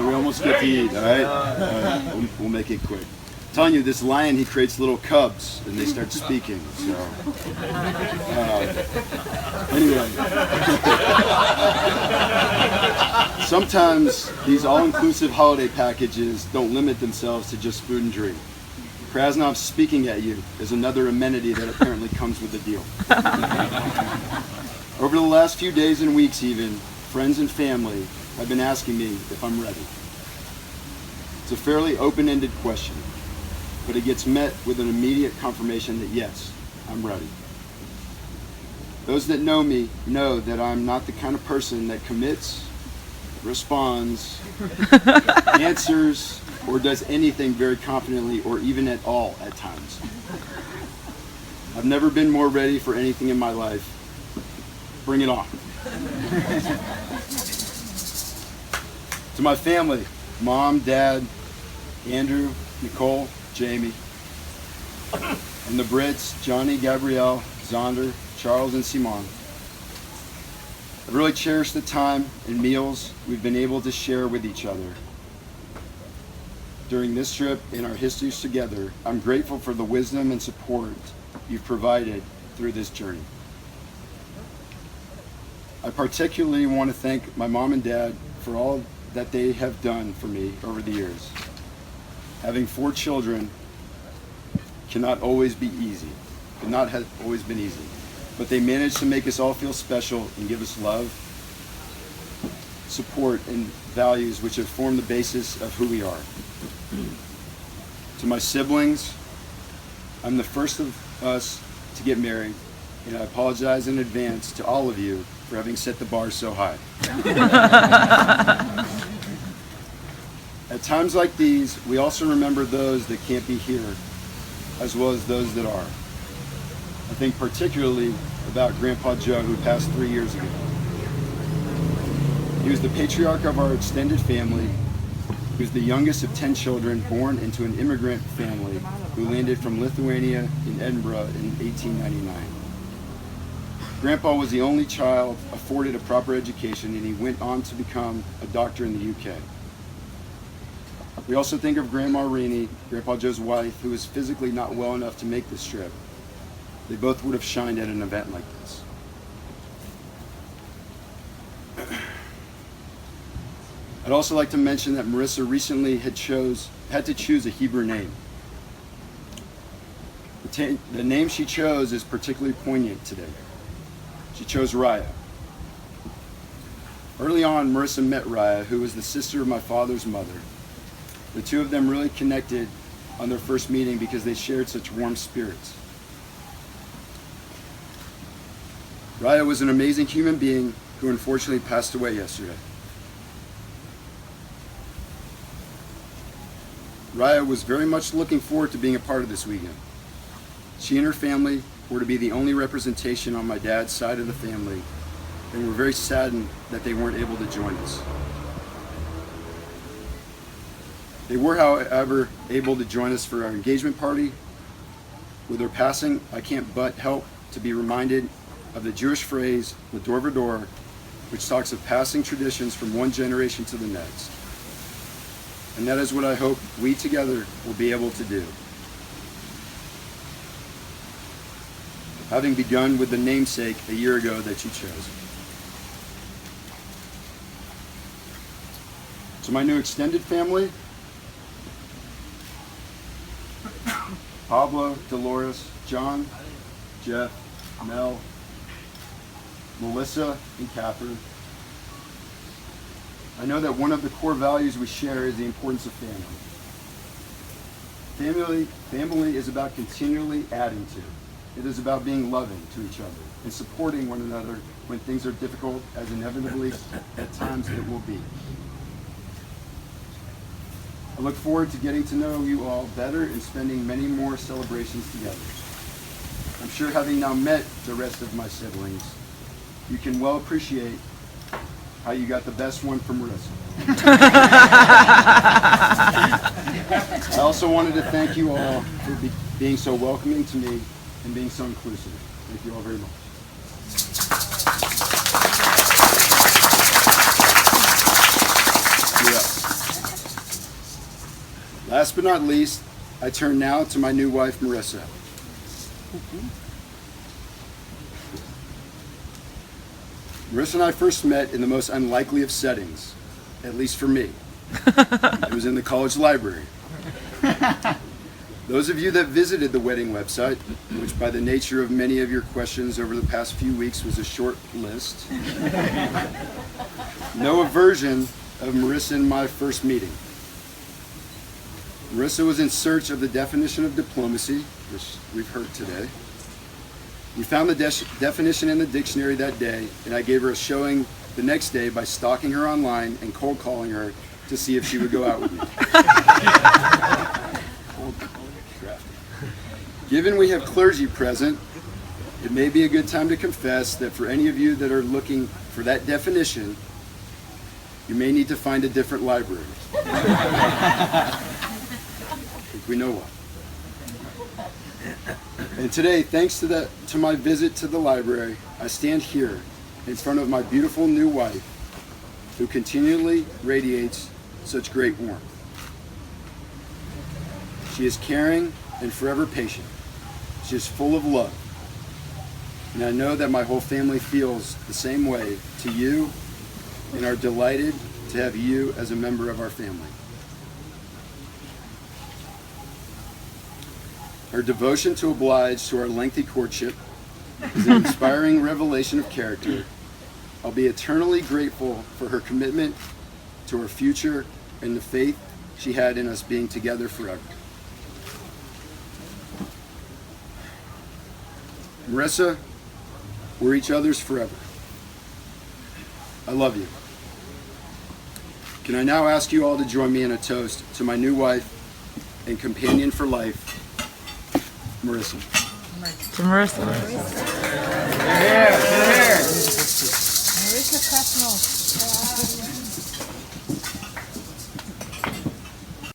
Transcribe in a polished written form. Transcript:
on, we almost get to eat, all right? All right, we'll make it quick. I'm telling you, this lion, he creates little cubs, and they start speaking, so. Anyway. Sometimes these all-inclusive holiday packages don't limit themselves to just food and drink. Krasnov speaking at you is another amenity that apparently comes with the deal. Over the last few days and weeks even, friends and family have been asking me if I'm ready. It's a fairly open-ended question, but it gets met with an immediate confirmation that yes, I'm ready. Those that know me know that I'm not the kind of person that commits, responds, answers, or does anything very confidently or even at all at times. I've never been more ready for anything in my life. Bring it on. To my family, Mom, Dad, Andrew, Nicole, Jamie, and the Brits, Johnny, Gabrielle, Zonder, Charles, and Simon. I've really cherished the time and meals we've been able to share with each other. During this trip and our histories together, I'm grateful for the wisdom and support you've provided through this journey. I particularly want to thank my mom and dad for all that they have done for me over the years. Having 4 children cannot always be easy, cannot have always been easy, but they managed to make us all feel special and give us love, support, and values which have formed the basis of who we are. To my siblings, I'm the first of us to get married, and I apologize in advance to all of you for having set the bar so high. At times like these, we also remember those that can't be here, as well as those that are. I think particularly about Grandpa Joe, who passed 3 years ago. He was the patriarch of our extended family. He was the youngest of 10 children born into an immigrant family who landed from Lithuania in Edinburgh in 1899. Grandpa was the only child afforded a proper education, and he went on to become a doctor in the UK. We also think of Grandma Rainey, Grandpa Joe's wife, who was physically not well enough to make this trip. They both would have shined at an event like this. I'd also like to mention that Marissa recently had to choose a Hebrew name. The name she chose is particularly poignant today. She chose Raya. Early on, Marissa met Raya, who was the sister of my father's mother. The two of them really connected on their first meeting because they shared such warm spirits. Raya was an amazing human being who unfortunately passed away yesterday. Raya was very much looking forward to being a part of this weekend. She and her family were to be the only representation on my dad's side of the family, and were very saddened that they weren't able to join us. They were, however, able to join us for our engagement party. With her passing, I can't but help to be reminded of the Jewish phrase, "L'dor v'dor," which talks of passing traditions from one generation to the next. And that is what I hope we together will be able to do. Having begun with the namesake a year ago that you chose. To my new extended family, Pablo, Dolores, John, Jeff, Mel, Melissa, and Catherine. I know that one of the core values we share is the importance of family. Family is about continually adding to. It is about being loving to each other and supporting one another when things are difficult, as inevitably at times it will be. I look forward to getting to know you all better and spending many more celebrations together. I'm sure, having now met the rest of my siblings, you can well appreciate how you got the best one from Marissa. I also wanted to thank you all for being so welcoming to me and being so inclusive. Thank you all very much. Yeah. Last but not least, I turn now to my new wife, Marissa. Marissa and I first met in the most unlikely of settings, at least for me. It was in the college library. Those of you that visited the wedding website, which by the nature of many of your questions over the past few weeks was a short list, know a version of Marissa and my first meeting. Marissa was in search of the definition of diplomacy, which we've heard today. We found the definition in the dictionary that day, and I gave her a showing the next day by stalking her online and cold calling her to see if she would go out with me. Given we have clergy present, it may be a good time to confess that for any of you that are looking for that definition, you may need to find a different library. I think we know why. And today, thanks to my visit to the library, I stand here in front of my beautiful new wife, who continually radiates such great warmth. She is caring and forever patient. She is full of love. And I know that my whole family feels the same way to you and are delighted to have you as a member of our family. Her devotion to oblige to our lengthy courtship is an inspiring revelation of character. I'll be eternally grateful for her commitment to our future and the faith she had in us being together forever. Marissa, we're each other's forever. I love you. Can I now ask you all to join me in a toast to my new wife and companion for life, Marissa. To Marissa. Marissa Cosmo.